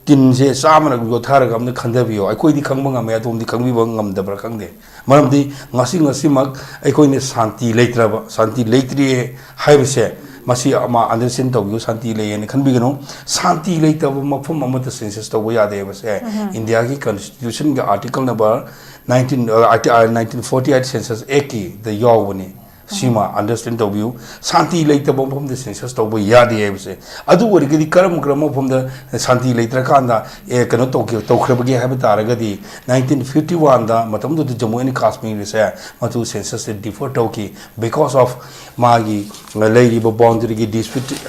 tin se samana go thara gam ne khandabio ai koi di khangba ngam ya dom di khangbi ba ngam da bra khangde maram di ngasi mak ai koi ne shanti leitraba shanti leitri haibse masi ama understand to you shanti le ne khanbi gano shanti leitaba mafum amata census to ya de base India ki constitution ga article number 1948 census eki the yawani Sima understand to you Santi later bomb from the census to be yadi ebse. Adu were the karam from the Santi later kanda a cannot Tokyo Tokrabagi habitaragadi 1951 the Matam to the Jammu and Kashmir is a Matu census defer Toki because of Magi lady boundary dispute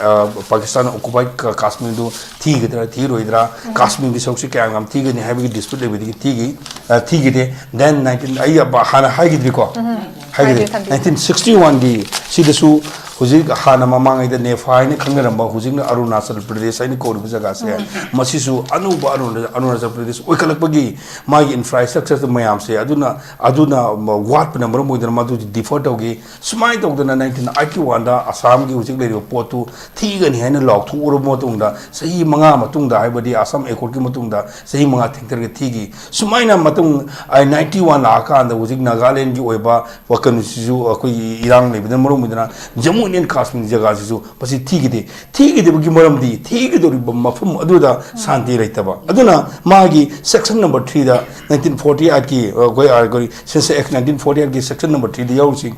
Pakistan occupied Kashmir to Tigatra Tiroidra Kashmir the Soxicam Tig and having dispute with Tigi Tigite then 19 Hana Hagidiko 1961 gi sidasu huzik hana mamang ida nefa ni khangaramba huzik na Arunachal Pradesh ani ko jaga se masisu anuba Arunachal Pradesh oikalakpagi magi infrastructure mayam se aduna wat number moidana madu default ogi sumai tawdana 1981 da Assam gi huzik le potu thigani haina lok thu motungda sahi manga matungda haibadi Assam accord gi matungda sahi manga thingter gi thigi sumaina matung 91 la ka anda huzik Nagaland gi oiba wakanu sisu akoi irang le bidan morom midana Jammu and Kashmir jaga sisu pasi thigide bagi moram di thigide ri mafum aduda shanti raitaba aduna magi section number 3 da 1948 ki goi census act 1948 ki section number 3 da yausi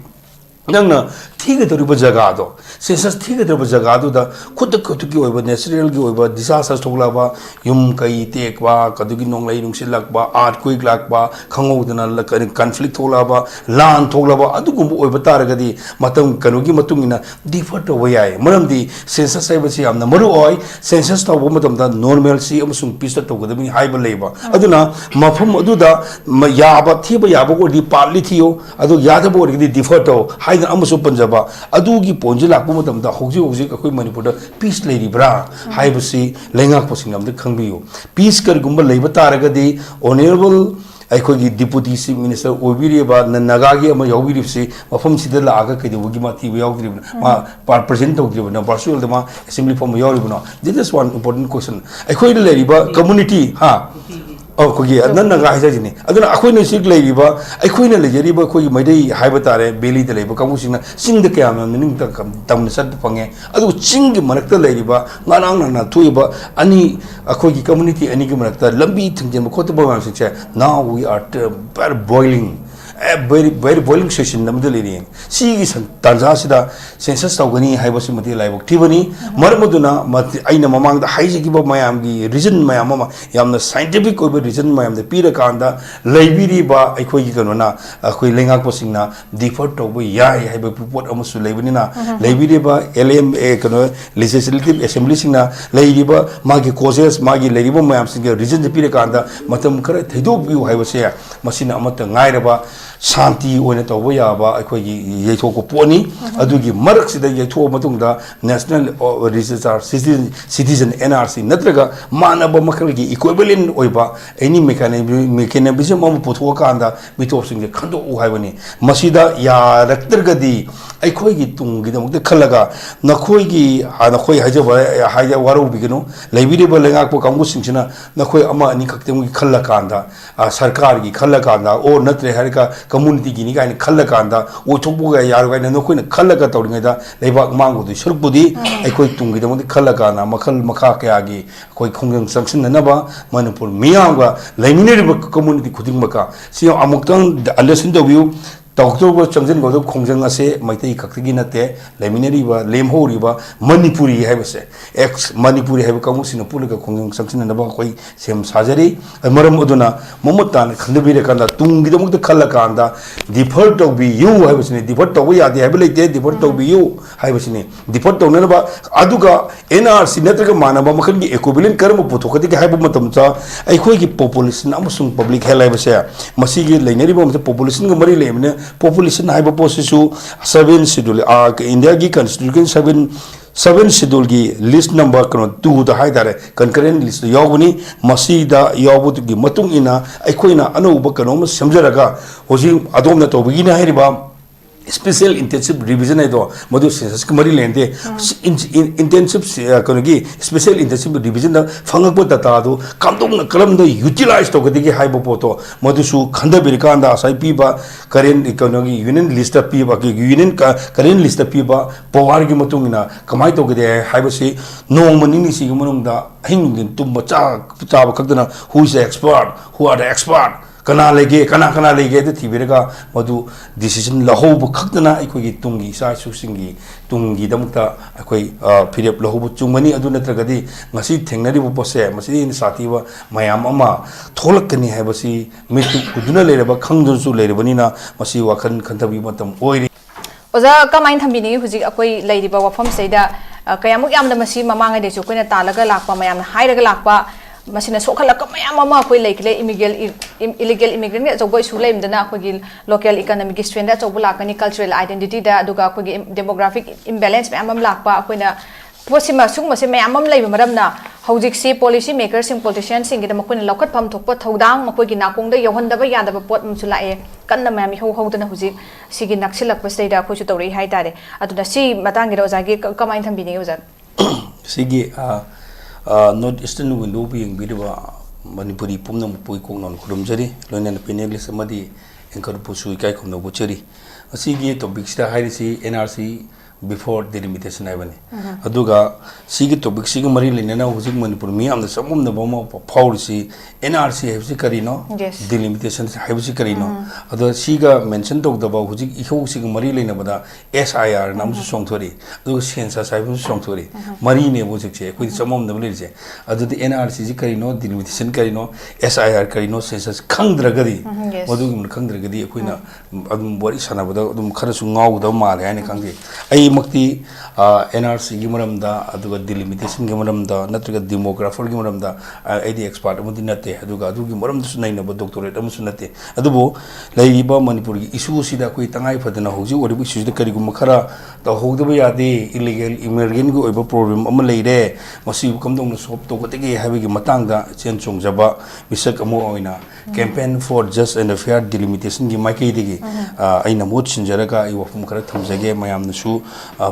nangna thigidoriba jaga do census thigidoriba jaga do da khud ki oiba natural ki oiba disaster thoglaba yum kai tekwa kadugi nonglai nungsilakba earthquake lakba khangodana conflict thoglaba lan thoglaba adugum oiba taragadi matam kanogi matungina defer to yai maramdi census aibasi amna maru oi census to matam da normalcy amasung peace to godami haiba leiba aduna mafum aduda yaba thiba yaba ko di partly thiyo adu yada bo di defer to haida amasu panjaba adugi ponji lakpu matam da hogji akoi manipur da peace leiribra haibasi lengak posing namde khangbiyo peace kar gumba leiba taragadi honorable aikogi deputy chief minister obiriba nagagi ama yawiripsi mafam sida laaga kaidugi ma tibu yawdribna ma present tawdribna virtual dama assembly form yawribna this is one important question aikoi leiriba community ha kogi nan naga hajajini aduna akoi ne sik leiriba aikoi ne lejeriba koi maidai haiba tare beli de leiba kamusina sing de kya meaning ta tam sat pange adu ching gi manakta leiriba nganang na tuiba ani akoi gi community ani gi manakta lambi thingjem khot ba ma sikse now we are boiling very boiling session namde leni si gi tanza sida census tawgani haibasi mati laibok tibani marmuduna aina mamang da haiji gi ba mayam gi reason mayam ma yamna scientific oiba reason mayam da pira kanda laibiri ba aikoi gi kanona akoi lengak posingna default tawbo yai haiba report amusu laibani na laibiri ba LM kano legislative assembly singna laibiri ba magi causes magi laibiri mayam singa reason da pira kanda matam khara thaido bi haibase masina amata ngairaba Shanti oina tawbo yaba aikogi yaithoko poni adugi marak sida yaitho matungda national register citizen NRC natraga manaba makalgi equivalent oiba any mechanism am putho kanda mitop sing khando u haibani masida ya raktergadi aikogi tungi damukte khalaga nakhoigi anakhoi haja waru bigino laibiriba lengak po kangu singchina nakhoi ama ani khaktem gi khalla kanda sarkar gi khalla kanda o natre harika community gi ni gaini khalla kanda o thokbu ga yar gaini no koina khalla ka tawringa da leibak mangu du surpudi aikoi tungi damukte khalla kana makhal makha kya gi koi khongjang samsin na ba manipur miyanga laimine community khuding maka si amuktang understand the view Doctor Changjan go to Kongjang ase Maitei Kakigi nate Laminary ba Lemhori ba Manipuri have say ex Manipuri have come in a Pulika Kongjang something and about koi same surgery Maram Uduna Momotan Kandabira Kanda Tungidamuk the Kalakanda default to be you have seen default to we are the ability default to be you have seen default to Nanaba Aduga NRC Netraka Manaba Makandi equivalent Karma Putokati Habumatamsa I quake population Amusung public hell I was here Masigi Laneri the population Mari Lemne population haiba posisu 7 schedule India gi constitution 7 schedule gi list number 2 da haidare concurrent list yawuni masida yawbutu gi matung ina aikoina anuba kanom samjaraga hoji adom na to bigina hairiba special intensive revision है तो मधु census के मरी लेंदे intensive कौन-गी special intensive revision दा फंगक पर दता दो कलम दा utilize तो कदी के हाई बपो तो मधु सु खंडा बिरकान दा साइ पी बा करें कौन-गी union list पी बा कि union का करें list पी बा पवार की मतुंग ना कमाई तो कदी हाई बसे नोंग मनी निसी के मनुंग दा हिंग दिन तुम बचा बकतना who is the expert who are the expert कना लेगे कना लेगे तो थीबेरगा मधु डिसीजन लहोब खक्तना अखोगी तुंगी सा सुसिंगी तुंगी दमुक्ता अखोई फिरेप लहोब चुंगमनी अदु नत्रगदी ngasi थेंगनरी पोसे मसी साथीवा मयाम अमा थोलकनी हैबसी मितु उदुना लेरबा खंगदुसु लेरबनीना मसी वाखन खंथबी मतम ओइरी ओजा कमाइन थंबिनी हुजिक अखोई लेरिबा वफम सेदा कयामुक यामदा मसी ममांगै देसु कोइना तालगा लाकपा मयाम हाइरगा लाकपा मसीना सोखलक मयाम अमा अखोई लेखले illegal immigrant ने अचौबा इशू लेमदना अखोगी local economic strain दा अचौबा लाकनी cultural identity दा अदुगा अखोगी demographic imbalance मयाम लाकपा अखोइना पोसिमा सुंगमसे मयाम लेब मरमना हौजिकसी policy makers सिंग politicians सिंग गिदा मखोइना लौखटफम थोकपा थौदांग मखोगी नाकोंगदा यौहनदबा यादबा पोट मसु लाए कन्ना मयाम हौदना हुजिक सिगी नक्सिलक बस्तेदा अखोइसु तौरई हाइतारे अदुना सी मतांगिरा ओजागी कमाइन थंबिनी ओजा सिगी North Eastern window being Bidiva Manipuri Pumnam Puikon Kurumjari, Lonan Penelis Madi, and Karpusu Kaikum no Butchery. A Sigi to Big Star Hiracy, NRC before delimitation Ivan. Aduga, Sigi to Big Sig Marilina, who's in Manipur me, and the sum of the bomb of policy, NRC Hevsicarino, delimitation Hevsicarino. Other Siga mentioned about Huzik Sig Marilina, but SIR, Namus Songtori, those census I was Songtori, Marine was with some of the village. Other the NRC Carino, delimitation Carino, SIR Carino, census Kandragadi, Modum Kandragadi, Quina, Borisana, Karasunga, the Mali, and Kangi. Makti NRC Gimaramda, Aduga delimitation Gimaramda, Natriga demographer Gimaramda, ID expert Mudinate, Aduga, Dugimaram Sunaina, doctorate Amusunate, Adubo, Laiba Manipuri, issue Sida Kuitangai for the Nahuzi, or which is the Karigumakara, the Hodawayade, illegal immigrant go over problem, Amalade, Masi come down the soap to Kotegi, having Matanga, Chensung Jaba, Misakamoina, campaign for just and a fair delimitation, Gimakidi, Aina Muchin Jaraka, you from Karatamzage, Mayam the shoe.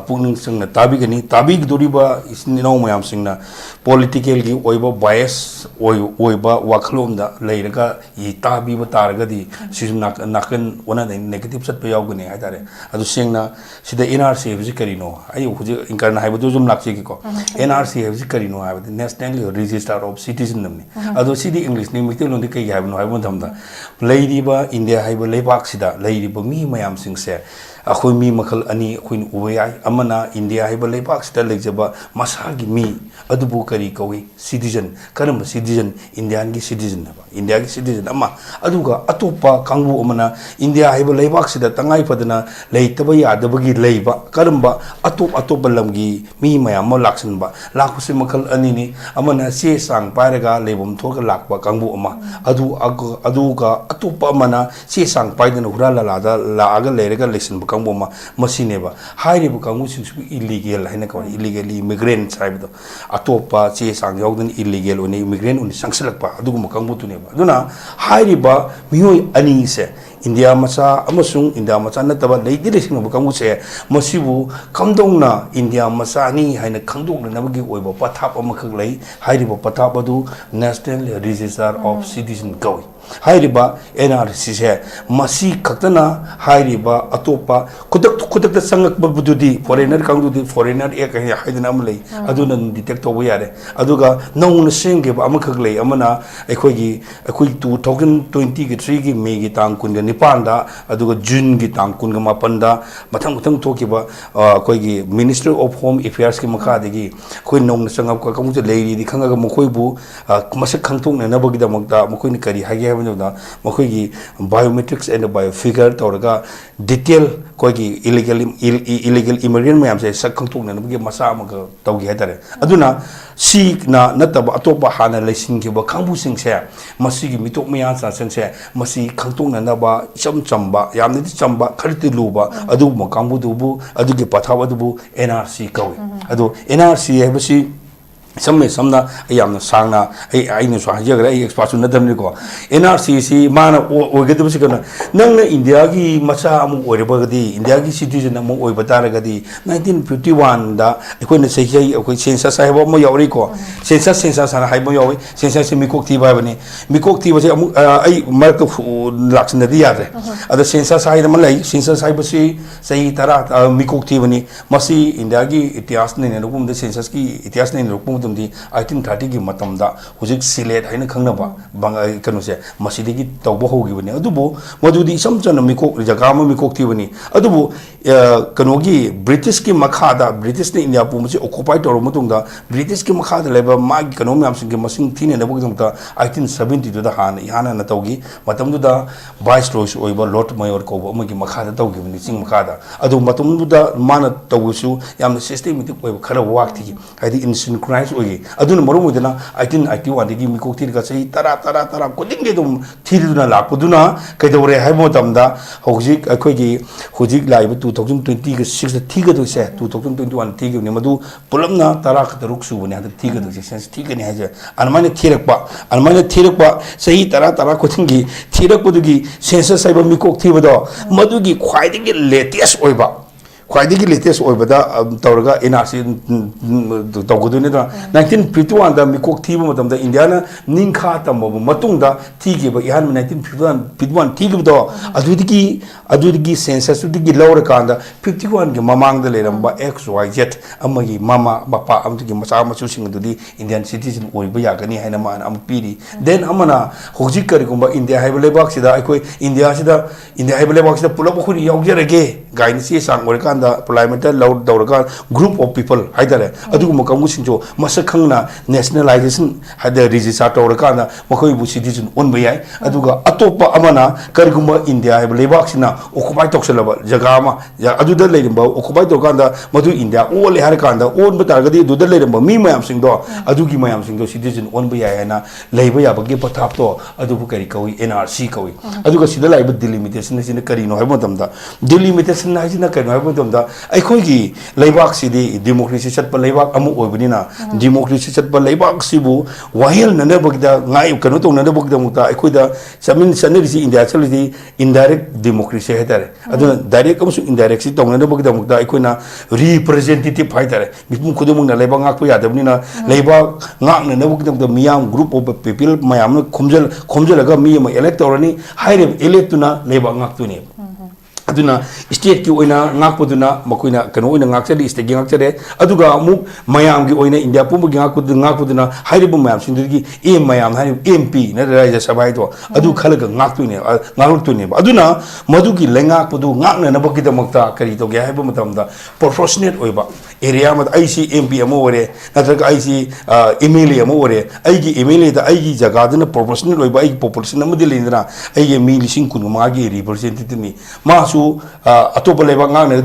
Puning sing na tabigani tabig doriba is no mayam sing na politically oiba bias oiba waklom da leiraga I tabi ba taragadi sis nakan one of the negative sat pe yawgani haitare adu sing na sida NRC hevji karino ayu huji inkarna haibadu zum lakchi ko NRC hevji karino haibadu national register of citizen namni adu sidi English ni mikte londi kai haibno haibon thamda leiriba India haiba lebak sida leiriba mi mayam sing se अखोई मी मखल अनि अखोइन उबयाय अमना India हाइबा लेपाक सिदा लेजबा मसागी मी अदुबु करी कवि citizen करम citizen Indian की citizen हबा India की citizen अमा अदुगा अतोपा कांगबु अमना इंडिया हाइबा लेपाक सिदा तंगाई फदना लेतबा यादबगी लेबा करमबा अतोप लमगी मी मयाम लाक्सनबा लाखुसे मखल अनि नि अमना से सांग पायरगा लेबम थोक लाकबा कांगबु अमा अदुगा अतोपा अमना से सांग पायदना हुरा लादा लागा लेरगा lesson Kangoma, Masineva, highly Bukamus illegal, Hanaka, illegally immigrants, Atopa, Chesang, Yogan illegal, or immigrant on the Sansalapa, Adumakambu to Neva. Duna, highly ba, Mu Anise, India Masa, Amasung, India Masanataba, they did it in Bukamuse, Masibu, Kandona, India Masani, Hina Kandu, and never give over Patapa Makalay, highly Patapadu, National Register of Citizen Going. Hairiba NRC Masi Katana Hairiba Atopa Kutak the Sangak Babudi foreigner Kangudi foreigner Hadanamley Adunan detector Wiare Aduga no sing give Amakagli Amana Equigi a quick 2023 Megi Tankunda Nipanda Aduga Jun Gitang Kungama Panda Batang Tokiba Koigi Minister of Home Affairs Kimakadigi Queen Nong Sangak Kamuta lady the Kanga Mokoibu Masak Kantong and Nabagida Magda Mokunikari Hagi Makogi biometrics and biofigure Toraga detail Kogi illegal immigrant Mams a second tone and give Masamaga Together. Aduna seek na Nataba Atopa Hana Lessing Kiba Kambusing share Masigi Mitok Miansa Sense Masi Kantung and Naba Chamba Yamit Chamba Karti Luba Adu Makambu Dubu Adugi Patawa Dubu NRC Kawi Adu NRC Embassy samna ayamna sangna aina so hajagra expert nadamni ko NRC mana oigadu sikana nangna India gi macha amu oirabagadi India gi citizen amu oibataragadi 1951 da ekoina sehi ekoi census sahabo mo yauri ko census sana haibo yawi census mikok ti ba bani mikok ti base amu ai mark laksna di yare ada census sai da malai census sai basi sei tara mikok ti bani masi India gi ityas ne ne rukum de census gi ityas ne rukum di 1830 की मतम दा हुजिक slate हाइना खंगनबा बंग कनुसे मसिदिगी तौबो होगी बने अदुबो मदुदी इसम चन मिको जगा म मिको थिबनी अदुबो कनोगी British की मखादा ब्रिटिश ने इंडिया पुमसे ऑक्युपाई तोर मतुंगदा ब्रिटिश की मखादा लेबा मागी कनो म्यामसिंग के मसिंग थिने नबो गंगता 1872 दा हाना न तौगी मतमदुदा वाइस रॉयस ओइबा लॉर्ड मेयर को अमगी मखादा तौगी बनी सिंग मखादा अदु मतमदुदा माना तौगसु याम सिस्टेमेटिक ओइबा खरा वाक्ति हाइदि इनसिंक्राइज ओइगी aduna maru mudana 1881 digi mikok thir ka sei tara koding ge dum thiruna lakuduna kaidore haibo tamda hojik akhoi gi hojik laiba 2020 ga 6 da thiga do se 2021 thiga ni madu pulamna tara ka ruk su bani hada thiga do se sense thiga ni haje anmane thirakpa sei tara koding gi thirakpa du gi sense saiba mikok thiba do madu gi khwai digi latest oiba ख्वाइदिगी latest ओइबदा तौरगा NRC तौगदुने दा 1951 दा मिकोक थीब मतमदा Indiana निंखा तमबो मतुंगदा थीगेबा इहान 1951 थीगबदो अदुदिगी census दुदिगी लौर कांदा 51 गे ममांगदा लेरंबा XYZ अमगी मामा बापा अमदुगी मसा मसु सिंग दुदी इंडियन सिटीजन ओइबा यागनी हाइना मान अम पीरी देन अमना होजिक करिगुंबा इंडिया हाइबा लेबाक सिदा अखोय इंडिया हाइबा लेबाक सिदा पुलप खुरी यावजरगे गाइनी से सांग ओरका Parliament loud Dorga group of people Haidare Adugum Kamusinjo Masakanga nationalization had the register or Kana Makoibu citizen on Bayai Aduga Atopa Amana Kariguma India Lebaxina Occupy Toxalaba Jagama Aduda Ladimba Occupy Tokanda Madu India all Harakanda own Batagadi do the Ladimba me Mayam Singdo Adugi Mayam Singdo citizen on Bayana Labaya Bagipa Tapto Adubukari NRC Kawi Aduga Sidala delimitation is in the Karino Habotamda delimitation is in the Karino अखोगी लेबाक सिदी democracy Chatap लेबाक अमु ओइबनिना democracy Chatap लेबाक सिबु वाहेल ननबगदा ngai कनो तो ननबगदा मुता अखोइदा समिन सनरिसी India चलदी indirect democracy हेतारे अदुना direct अमसु indirect सि तोंगनबगदा मुता अखोइना representative हाइतारे मिपुम खुदुमुना लेबाक ngak यादबनिना लेबाक ngak ननबगदा मियाम ग्रुप ऑफ पीपल मयाम खोमजलगा मी म इलेक्ट तोरनी हाइरे इलेक्ट तुना लेबाक ngak Tuni aduna state ki oina ngakpoduna makoina kano oina ngakchali state gi ngakchare aduga amu mayam gi oina india pumbu gi ngakpoduna hairibu mayam sindugi e mayam hari MP na raja sabai to adu khalaga ngaktuine ngaktuine aduna madugi lengakpodu ngakna na baki damakta kari to ge haibu matamda proportionate oiba area ma IC MP amo ore natraga IC MLA amo ore aigi MLA da aigi jaga duna proportionate oiba aigi population amadi lindra aigi mi lising kun ma gi representative ni ma atop lebang ngang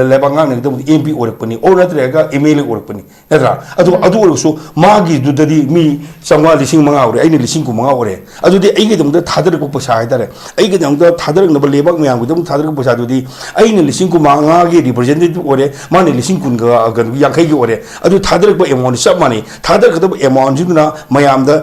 lebang ngang MP orakpani or natraga MLA orakpani natra adu orsu magi dudadi mi samwa lising manga ore aini lising ku manga ore adu di aigi dum da thadar ko pasa haidare aigi dum da thadar na lebang myang dum thadar ko pasa dudi aini lising ku manga gi representative ore mani lising kun ga gan yankai gi ore adu thadar ko amount sab mani thadar ko amount juna mayam da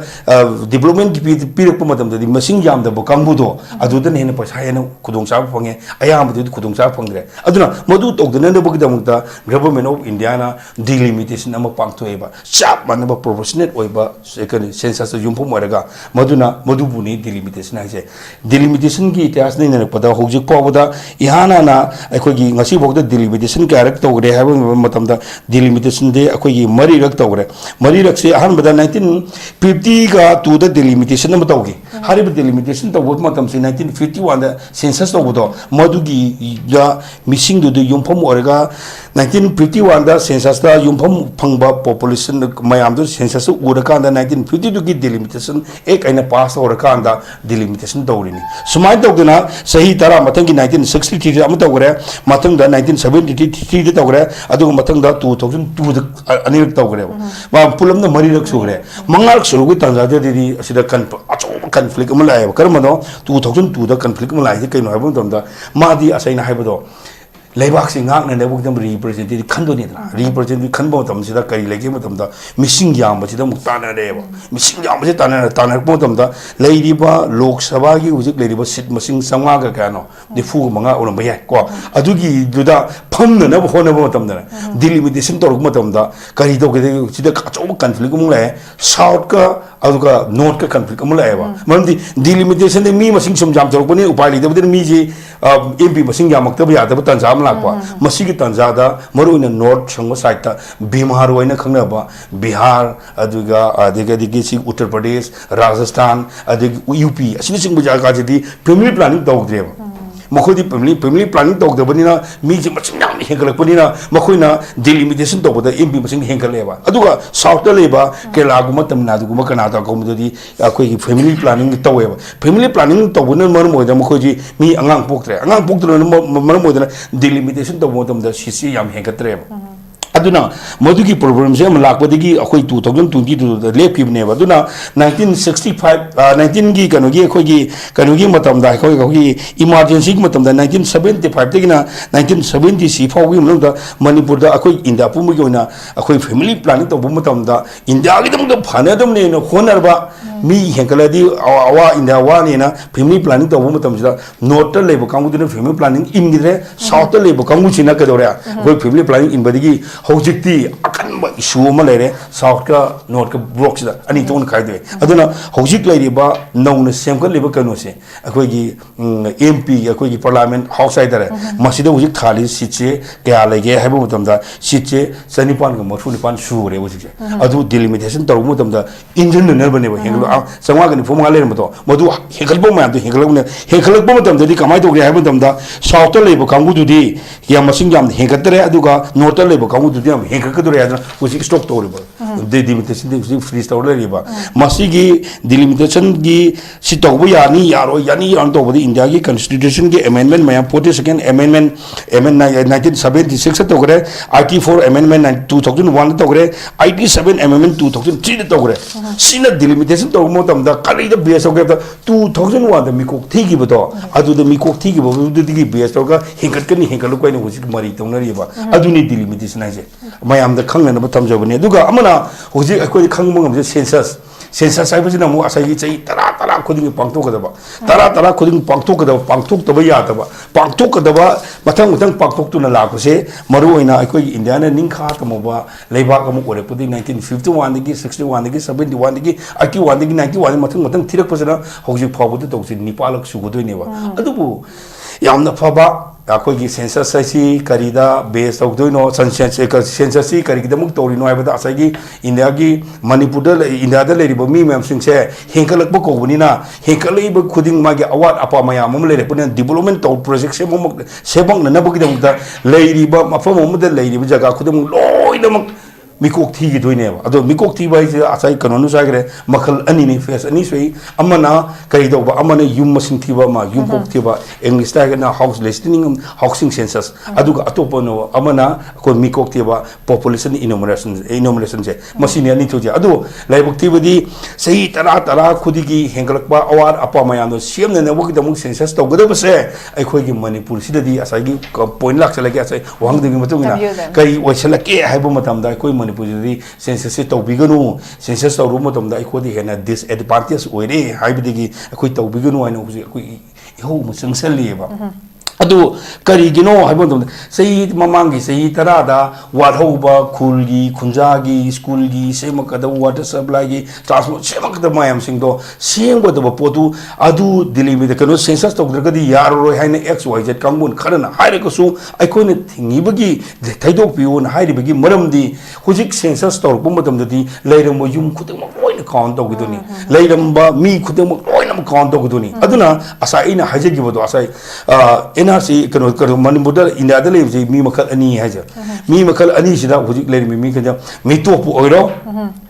development gi pirak pa madam da masing yam da bokambu do adu da ne pasa yana kudong sa phange ayam kudungsa phangre aduna madu tokdana bogdamukta government of India na delimitation ama pangthoeba chap manaba proportionate oiba second census yumphum oraga madu buni delimitation haise delimitation gi ityas nei na pada hojik pawda ihana na akogi ngasi bogda delimitation karak togre haba matamda delimitation de akogi mari rak togre mari rak se ahan bada 1950 ga to the delimitation ma tawgi harib delimitation tawot matam se 1951 da census tawdo madugi ya missing do yumpham orega 1951 da census da yumpham phangba population mayam do census uraka da 1952 gi delimitation ek aina pass oraka da delimitation dawrini sumai dawduna sahi tara matang gi 1963 am tawre matang da 1973 da tawre adu matang da 2002 da anirak tawre ba pulam na mari rak sugre mangal surugi tanja de asida conflict amala karmano 2002 da conflict amala kai no habun da madi asaina haibado लेबाक से ngak na lebuk dam representative khando ni na representative khanbo tam sida kari lege mo tam da missing yam ba sida mukta na re ba missing yam ba ta na mo tam da leiri ba lok sabha gi hujik leiri ba sit masing sanga ga ka no di fu manga ulam ba ya ko adu gi duda pham na ba hona ba tam da delimitation tor mo tam da kari to ge sida ka chau conflict mo le south ka adu ka north ka conflict mo le ba man di delimitation de mi masing sum jam tor ko ni upai le de mi ji mp masing yam mak ta ba ya ta tan jam lakwa masigi tanjada maruina north changwa side ta bihar waina khangnaba bihar aduga adega si uttar pradesh rajasthan adeg up asini singbu jaga jidi family planning tawdreba makhodi family planning tawdabani mi ji maching nam hengalakpani na makhoi delimitation tawda mp masing hengaleba aduga south ta leba kerala guma tamilnadu guma karnataka guma di akoi family planning taweba family planning tawbuna marmoida makhoji mi angang poktre marmoida delimitation tawbo tamda sisi yam hengatreba aduna madugi problem se malakpadigi akoi 2022 lepkibne ba aduna 1965 19 gi kanogi matamda akoi emergency matamda 1975 tegina 1970 si fawgi mulda manipur da akoi india pumu gi ona akoi family planning to bum matamda india gi dum da phana dum ne no khonarba mi henkaladi awa india wa ne na family planning to bum matamda note lebo kangu dina family planning imgire south lebo kangu china ka dore akoi family planning inbadigi hojikti akanba issue ma lere south ka north ka blocks da ani ton khai de aduna hojik lai riba nauna sem ka leba kanu se akoi gi mp akoi gi parliament house side masida hojik thali sitche kya lege haibu mutamda sitche sanipan ga mofu nipan su re hojik adu delimitation tor mutamda engine ner bane ba henglo sangwa ga ni fo ma le mo to modu hekalbo ma adu hekalbo mutamda di kamai to ge haibu mutamda south leba kangu du di ya masing yam hengatre aduga north leba kangu du di hengakadore adna hojik stop to riba delimitation de free store le riba masigi delimitation gi sitogbu yani yaro yani yan to bodi india gi constitution gi amendment maya 42nd amendment 1976 to gre IT4 amendment 2001 to gre IT7 amendment 2003 to gre sina delimitation to mo tam da kali da base of 2001 da mikok thigi bodo adu da mikok thigi bodo di base to ga hinkat kan hinkalu ko ni hojik mari to na riba adu ni delimitation ai mayam da khangna ba tam jabani duga amana hojik akoi khangmo ngam census census ai bajina mu asai chai tara khuding pangtok kadaba tara khuding pangtok kadaba pangtok taba ya taba pangtok kadaba matang pangtok tu na la ko se maru oina akoi india na ningkha tamoba leiba ka mu ore pudi 1951 digi 61 digi 71 digi 81 digi 91 matang thirak pasana hojik phabu to sin nipalak su godoi ne ba adubu yamna phaba akoi gi census sai karida base tawdoino census si karida muk torino aibada asai gi india gi manipur da india da leribo mi mem sing se henkalak ba ko bunina henkalai ba khuding ma gi award apa maya mum lere pun development to project se mum sebang na bu gi da leriba mafam mum da leriba jaga khudum loina mikok thi gi doine ba ado mikok thi bai se asai kanonu sagre makhal ani ni face ani soi amana kai do ba amana yum masin thi ba ma yum pok thi ba english ta na house listening housing census aduga atopo no amana ko mikok thi ba population enumeration je masini ani thoje adu laibuk thi badi sei tara khudi gi hengalak ba awar apa maya no siam na bu gi damuk census to godo ba se ai khoi gi manipur sidadi asai gi point lak chala gi asai wang de gi matungina kai waisala ke haibu matam da koi Pujadi census to biganu census to room tom da ikodi hena disadvantage oire haibidigi akoi to biganu aina huji akoi ho musang saliba adu kari gino haibo tom sei mamangi sei tarada wadhoba khulgi khunjagi schoolgi semakada water supply gi transport semakada mayam singdo sengbo da potu adu delimi da kano census to dragadi yaro haina xyz kangun kharana haire ko su aikone thingibagi thaidok pion haire bagi maramdi hujik census to pumbatam dadi leiramo yum khudam loina count to giduni leiramba mi khudam loina count to giduni aduna asa ina hajegi bodo asa NRC kano manipur da india da le mi makal ani haja mi makal ani sida hujik le mi kaja mi topu oiro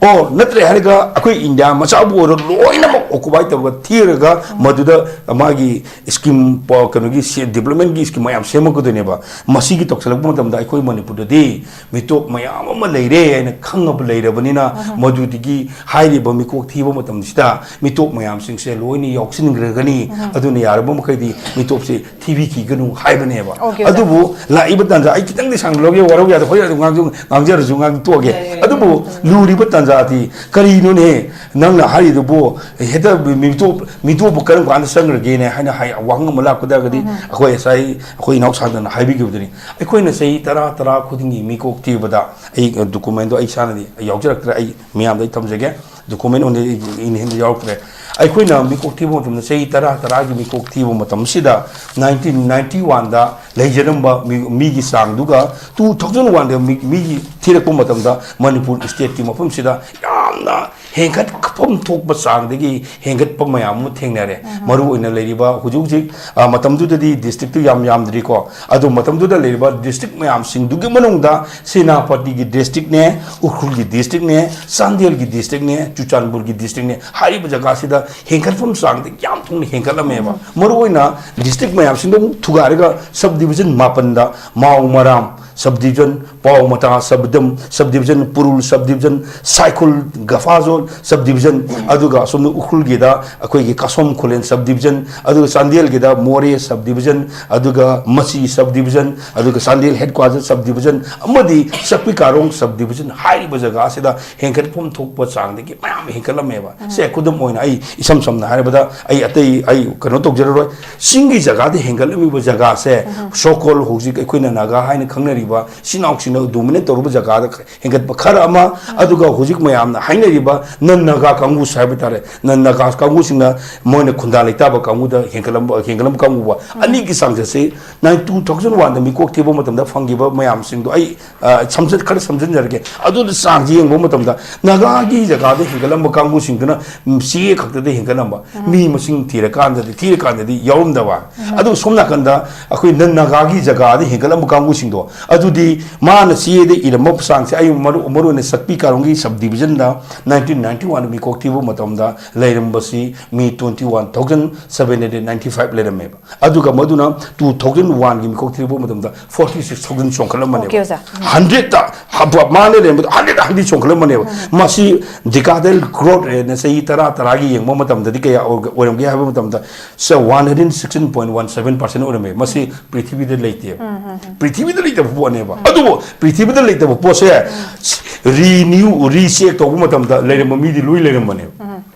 o natre harga akoi india machabu oro loina ma occupy ta thiraga maduda amagi scheme pa kano gi development gi scheme mayam sema ko dene ba masi gi toksalak bu matam da akoi manipur da de mi top mayam ma leire aina khangab leire banina madudi gi hairi ba mi kok thiba matam sida mi top mayam sing se लोइनी यौसिनग्रगनी अदुने यारबो मखैदि मितोपसे TV की गनु हाइबनेबा अदुबो लाइबा तंजा आई कितंग सांग लोगे वरो या होय गांगजरजु गांग तोगे अदुबो लुरिबा तंजाति करिनोने नंगना हारिदुबो हेदा मितोप करम कान संग्रगेने हाइना हाइ वांग मला कुदागदि अखोय साइ अखोय नाउ सादन हाइबिगिबदनि अखोयना सही तरा खुदिंगी मिकोक तीबदा आई डॉक्यूमेंट दो आई सानदि यावजरक्तरा आई मियाम दai tamjage document on in hin yaukre aikoina mikok thibo tum sei tara gi mikok thibo matam sida 1991 da leijeramba mi gi sang duga 2001 da mi gi thirakpo matam da manipur state ki mafam sida yamna hengat khapam thok ba sang degi hengat pa mayam mu thengnare maru oina leiriba hujuk matam du di district yam dri ko adu matam du da leiriba district mayam sing dugi manungda senapati gi district ne ukhul gi district ne sandel gi district ne chuchanpur gi district ne hariba jaga sida hengat from sang de yam thung hengat la meba maru oina district mayam sing dum thugarega sub division mapanda mau maram subdivision pau mata subdivision purul subdivision cycle gafazol subdivision aduga somnu ukhul gida akoi gi kasom khulen subdivision aduga sandel gida more subdivision aduga masi subdivision aduga sandel headquarters subdivision amadi sakpi karong subdivision hai bajaga sida henkat phom thokpa chang de gi mayam henkalameba se kudum oina ai isam samna haribada ai atei ai kano tokjaroi singi jaga de henkalami ba jaga se sokol hoji koina naga haina khangnari sinau dominate toruba jaga hengat bakhara ama aduga hojik mayamna hainariba nan naga kangu sabitare nan naga kangu singna moina khunda leita ba kangu da hengalam kangu ba ani ki sangse se 2001 da mikok thibo matam da fangiba mayam sing do ai samjat khar samjan jarge adu sangji yengbo matam da naga gi jaga da hengalam kangu sing duna si khakta da hengalam ba mi masing thira kan da yawum da ba adu somna kan da akoi nan naga gi jaga da hengalam kangu sing do adudi mana sie de ira mop sang se ayu maru ne sakpi karongi subdivision da 1991 mi koktibo matam da leiram basi mi 21795 leiram me aduga maduna 2001 gi mi koktibo matam da 46000 chonkhala mane 100 ta habwa mane le 100 chonkhala mane masi decadal growth ne sei tara gi yeng mo matam da dikaya oram gi haba matam da so 116.17% orame masi prithvi de leite prithvi de leite नेबा अदुबो पृथ्वी the लेतब पोसे renew recheck तो मतम the लेरे mummy दि Louis लेरे मने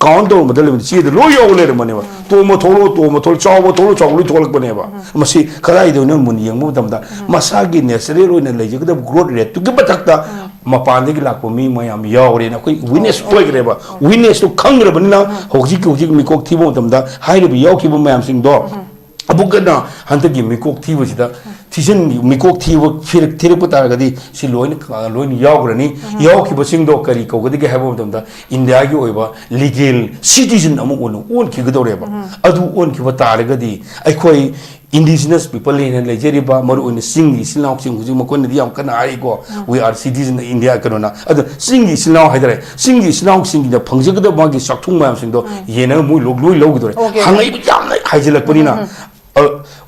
count तो मदल see the low यो लेरे मने तो म थोलो चाव लुई थोलक बनेबा मसी खराइ दो न मुन यंग मतम द मसागी नेचुरल ओइन लेजे द ग्रोथ रेट तु गिब तक द मपान दि लाको मी मयाम यावरे न कोइ विनेस ओइग्रेबा विनेस तो खंग्रबनिना होजिक मिकोक थिबो मतम द हाइरबि यावखिबो मयाम सिंग दो अबुगना हंतगी मिकोक थिबसिदा थिसन मिकोक थिबो थिरक पतागदी सि लोइन यावग्रनी यावखिबसिंग दो करी कोगदी के हेबो दमदा इंडिया की ओइबा लीगल सिटीजन अमु ओन खिगदोरेबा अदु ओन खिबा तारगदी अखोई indigenous people in Nigeria maru in singi silao sing huji makon di am kana ai go we are citizens in India kanona adu singi silao haidare singi silao singi da phangje da ma gi sakthung ma sing do yena mu loi logdore hangai bi yam nai haijilak pani na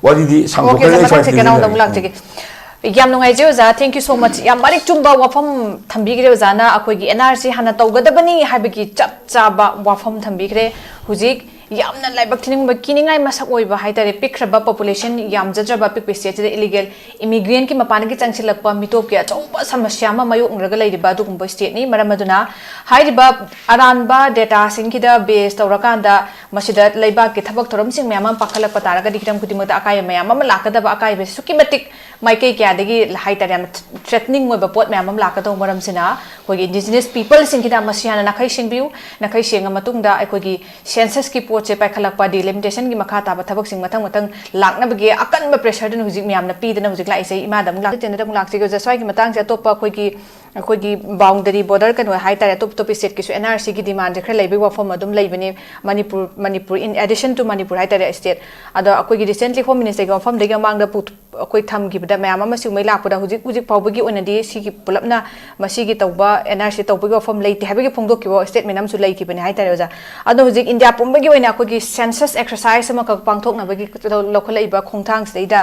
wadi di sang ko kai yam nungai je oza thank you so much yam marik chumba wafam thambigre oza na akoi gi NRC hana tawgadabani habigi chap chaba wafam thambigre hujik yamna laibak thining ba kiningai masak oiba haitare pikraba population yam jadraba pik state de illegal immigrant ki mapan ki changsilakpa mitop ki achauba samasya ma mayu ungraga leiba du gumba state ni maramaduna hairiba aranba data singkida base tawrakanda masida leiba ki thabak thoram sing myam pakhalak pataraga dikram kutimata akai myam ma lakada ba akai be suki matik maikai kya degi haitare am threatening moiba pot myam lakada maram sina koi indigenous people singkida masyana nakai singbiu nakai senga matungda akoi gi census ki che paikhalakpa delimitation gi makha ta ba thabak sing mathang lakna bagi akan ba pressure den hujik myam na pi den hujik lai sei ima dam lak chen dam lak chi go jaswai gi matang se topa khoi gi boundary border kan hai ta top state ki su NRC gi demand khre leibi wa form adum leibani manipur in addition to manipur hai ta state ada khoi gi recently home minister gi form de ga mang da ꯑꯩꯈꯣꯏ ꯊꯝꯈꯤꯕꯗ ꯃꯌꯥꯝ ꯑꯃ ꯁꯤꯒꯨꯝꯕꯩ ꯂꯥꯛꯄꯗ ꯍꯧꯖꯤꯛ ꯐꯥꯎꯕꯒꯤ ꯑꯣꯏꯅꯗꯤ ꯁꯤꯒꯤ ꯄꯨꯂꯞꯅ ꯃꯁꯤꯒꯤ ꯇꯧꯕ NRC ꯇꯧꯕꯒꯤ ꯋꯥꯐꯝ ꯂꯩꯇꯦ ꯍꯥꯏꯕꯒꯤ ꯐꯣꯡꯗꯣꯛꯈꯤꯕ ꯁ꯭ꯇꯦꯠꯃꯦꯟ ꯑꯃꯁꯨ ꯂꯩꯈꯤꯕꯅꯤ ꯍꯥꯏꯇꯥꯔꯦ ꯑꯣꯖꯥ ꯑꯗꯣ ꯍꯧꯖꯤꯛ ꯏꯟꯗꯤꯌꯥ ꯄꯨꯝꯕꯒꯤ ꯑꯣꯏꯅ ꯑꯩꯈꯣꯏꯒꯤ ꯁꯦꯟꯁꯁ ꯑꯦꯛꯁꯔꯁꯥꯏꯁ ꯑꯃꯈꯛ ꯄꯥꯡꯊꯣꯛꯅꯕꯒꯤ ꯂꯧꯈꯠꯂꯛꯏꯕ ꯈꯣꯡꯊꯥꯡꯁꯤꯗꯩꯗ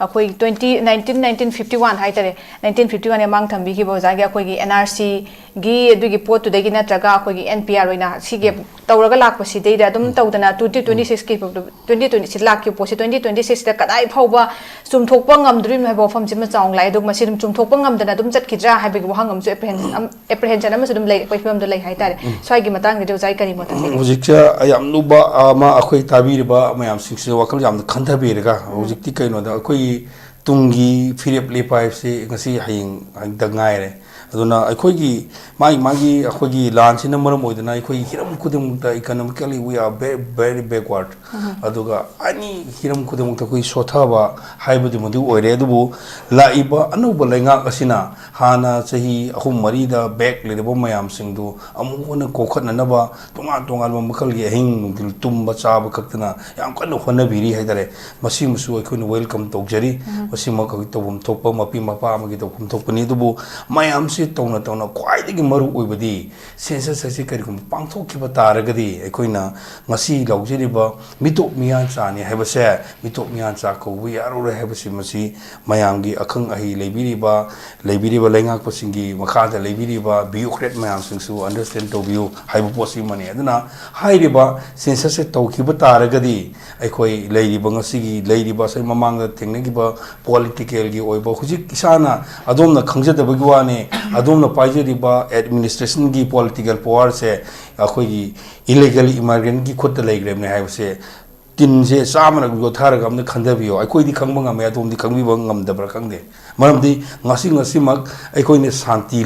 ꯑꯩꯈꯣꯏ 1951 ꯍꯥꯏꯇꯥꯔꯦ 1951 ꯃꯃꯥꯡ ꯊꯝꯕꯤꯈꯤꯕ ꯑꯣꯖꯥꯒꯤ ꯑꯩꯈꯣꯏꯒꯤ NRCꯒꯤ ꯑꯗꯨꯒꯤ ꯄꯣꯠꯇꯨꯗꯒꯤ ꯅꯠꯇ꯭ꯔꯒ ꯑꯩꯈꯣꯏꯒꯤ NPR ꯑꯣꯏꯅ ꯁꯤꯒꯤ ꯇꯧꯔꯒ ꯂꯥꯛꯄꯁꯤꯗꯩꯗ ꯑꯗꯨꯝ ꯇꯧꯗꯅ 2026ꯀꯤ 2020 ꯂꯥꯛꯈꯤꯕ ꯄꯣꯠꯁꯤ 2026ꯗ ꯀꯗꯥꯏ ꯐꯥꯎꯕ ꯆꯨꯝꯊꯣꯛꯄ ꯉꯝꯗꯣꯔꯤꯕ ꯍꯥꯏꯕ ꯋꯥꯐꯝꯁꯤꯃ ꯆꯥꯎꯅ ꯂꯥꯛꯑꯦ ꯑꯗꯨꯒ ꯃꯁꯤ ꯑꯗꯨꯝ ꯆꯨꯝꯊꯣꯛꯄ ꯉꯝꯗꯅ ꯑꯗꯨꯝ ꯆꯠꯈꯤꯗ꯭ꯔꯥ ꯍꯥꯏꯕꯒꯤ ꯋꯥꯍꯪ ꯑꯃꯁꯨ ꯑꯦꯄ꯭ꯔꯤꯍꯦꯟꯁꯟ ꯑꯃꯁꯨ ꯑꯗꯨꯝ ꯂꯩ ꯑꯩꯈꯣꯏ ꯐꯤꯕꯝꯗ ꯂꯩ ꯍꯥꯏꯇꯥꯔꯦ ꯁ꯭ꯋꯥꯏꯒꯤ ꯃꯇꯥꯡꯗꯗꯤ ꯑꯣꯖꯥ ꯀꯔꯤ ꯃꯣꯠ ꯊꯝꯕꯤꯒꯦ ꯍꯧꯖꯤꯛꯁꯦ ꯌꯥꯝ ꯂꯨꯕ ꯑꯃ ꯑꯩꯈꯣꯏ ꯇꯥꯕꯤꯔꯤꯕ ꯃꯌꯥꯝꯁꯤꯡꯁꯦ ꯋꯥꯈꯜ ꯌꯥꯝꯅ ꯈꯟꯊꯕꯤꯔꯒ ꯍꯧꯖꯤꯛꯇꯤ ꯀꯩꯅꯣꯗ ꯑꯩꯈꯣꯏꯒꯤ ꯇꯨꯡꯒꯤ ꯐꯤꯔꯦꯞ ꯂꯦꯞꯄ ꯍꯥꯏꯕꯁꯤ ꯉꯁꯤ ꯍꯌꯦꯡꯗ ꯉꯥꯏꯔꯦ ꯑꯗꯨꯅ ꯑꯩꯈꯣꯏꯒꯤ ꯑꯩꯈꯣꯏꯒꯤ ꯂꯥꯟꯁꯤꯅ ꯃꯔꯝ ꯑꯣꯏꯗꯅ ꯑꯩꯈꯣꯏꯒꯤ ꯍꯤꯔꯝ ꯈꯨꯗꯤꯡꯃꯛꯇ economically we R very backward ꯑꯗꯨꯒ ꯑꯦꯅꯤ ꯍꯤꯔꯝ ꯈꯨꯗꯤꯡꯃꯛꯇ ꯑꯩꯈꯣꯏ ꯁꯣꯊꯕ ꯍꯥꯏꯕꯗꯨꯃꯗꯤ ꯑꯣꯏꯔꯦ ꯑꯗꯨꯕꯨ ꯂꯥꯛꯏꯕ ꯑꯅꯧꯕ ꯂꯩꯉꯥꯛ ꯑꯁꯤꯅ ꯍꯥꯟꯅ ꯆꯍꯤ 3-4ꯗ ꯕꯦꯛ ꯂꯩꯔꯕ ꯃꯌꯥꯝꯁꯤꯡꯗꯨ ꯑꯃꯨꯛ ꯍꯟꯅ ꯀꯣꯛꯈꯠꯅꯅꯕ ꯇꯣꯉꯥꯟꯕ ꯃꯈꯜꯒꯤ ꯑꯍꯤꯡ ꯅꯨꯡꯊꯤꯜ ꯇꯨꯝꯕ ꯆꯥꯕ ꯈꯛꯇꯅ ꯌꯥꯝ ꯀꯟꯅ ꯍꯣꯠꯅꯕꯤꯔꯤ ꯍꯥꯏꯇꯥꯔꯦ ꯃꯁꯤꯃꯁꯨ ꯑꯩꯈꯣꯏꯅ ꯋꯦꯜꯀꯝ ꯇꯧꯖꯔꯤ ꯃꯁꯤꯃꯛ ꯑꯩꯈꯣꯏ ꯇꯧꯐꯝ ꯊꯣꯛꯄ ꯃꯄꯤ ꯃꯄꯥ ꯑꯃꯒꯤ ꯇꯧꯐꯝ ꯊꯣꯛꯄꯅꯤ ꯑꯗꯨꯕꯨ ꯃꯌꯥꯝꯁꯤ ꯇꯧꯅ ꯈ꯭ꯋꯥꯏꯗꯒꯤ ꯃꯔꯨ ꯑꯣꯏꯕꯗꯤ ꯁꯦꯟꯁꯁ ꯑꯁꯤ ꯀꯔꯤꯒꯨꯝꯕ ꯄꯥꯡꯊꯣꯛꯈꯤꯕ ꯇꯥꯔꯒꯗꯤ ꯑꯩꯈꯣꯏꯅ ꯉꯁꯤ ꯂꯧꯖꯔꯤꯕ ꯃꯤꯇꯣꯞ ꯃꯤꯌꯥꯟꯆꯥꯅꯤ ꯍꯥꯏꯕꯁꯦ ꯃꯤꯇꯣꯞ ꯃꯤꯌꯥꯟꯆꯥ ꯀꯧꯕ ꯌꯥꯔꯣꯏ ꯍꯥꯏꯕꯁꯤ ꯃꯁꯤ ꯃꯌꯥꯝꯒꯤ ꯑꯈꯪ ꯑꯍꯩ ꯂꯩꯕꯤꯔꯤꯕ ꯂꯩꯉꯥꯛꯄꯁꯤꯡꯒꯤ ꯃꯈꯥꯗ ꯂꯩꯕꯤꯔꯤꯕ ꯕ꯭ꯌꯨꯔꯣꯀ꯭ꯔꯦꯠ ꯃꯌꯥꯝꯁꯤꯡꯁꯨ ꯑꯟꯗꯔꯁꯇꯦꯟ ꯇꯧꯕꯤꯌꯨ ꯍꯥꯏꯕ ꯄꯣꯠꯁꯤ ꯑꯃꯅꯤ ꯑꯗꯨꯅ ꯍꯥꯏꯔꯤꯕ ꯁꯦꯟꯁꯁꯁꯦ ꯇꯧꯈꯤꯕ ꯇꯥꯔꯒꯗꯤ ꯑꯩꯈꯣꯏ ꯉꯁꯤꯒꯤ ꯂꯩꯔꯤꯕ ꯑꯁꯤ ꯃꯃꯥꯡꯗ ꯊꯦꯡꯅꯈꯤꯕ ꯄꯣꯂꯤꯇꯤꯀꯦꯜꯒꯤ ꯑꯣꯏꯕ ꯍꯧꯖꯤꯛ ꯏꯁꯥꯅ ꯑꯗꯣꯝꯅ ꯈꯪꯖꯗꯕꯒꯤ ꯋꯥꯅꯤ ꯑꯗꯣꯝꯅ ꯄꯥꯏꯖꯔꯤꯕ ꯑꯦꯗꯃꯤꯅꯤꯁꯇ꯭ꯔꯦꯁꯟꯒꯤ ꯄꯣꯂꯤꯇꯤꯀꯦꯜ ꯄꯋꯥꯔꯁꯦ ꯑꯩꯈꯣꯏꯒꯤ ꯏꯂꯤꯒꯦꯜ ꯏꯃꯥꯏꯒ꯭ꯔꯦꯟꯠꯀꯤ ꯈꯨꯠꯇ ꯂꯩꯈ꯭ꯔꯕꯅꯤ ꯍꯥꯏꯕꯁꯦ ꯇꯤꯟꯁꯦ ꯆꯥꯝꯃꯅ ꯌꯣꯠꯊꯔꯒ ꯑꯝꯇ ꯈꯟꯊꯕꯤꯌꯣ ꯑꯩꯈꯣꯏꯗꯤ ꯈꯪꯕ ꯉꯝꯃꯦ ꯑꯗꯣꯝꯗꯤ ꯈꯪꯕꯤꯕ ꯉꯝꯗꯕ꯭ꯔꯥ ꯈꯪꯗꯦ ꯃꯔꯝꯗꯤ ꯉꯁꯤꯃꯛ ꯑꯩꯈꯣꯏꯅ ꯁꯥꯟꯇꯤ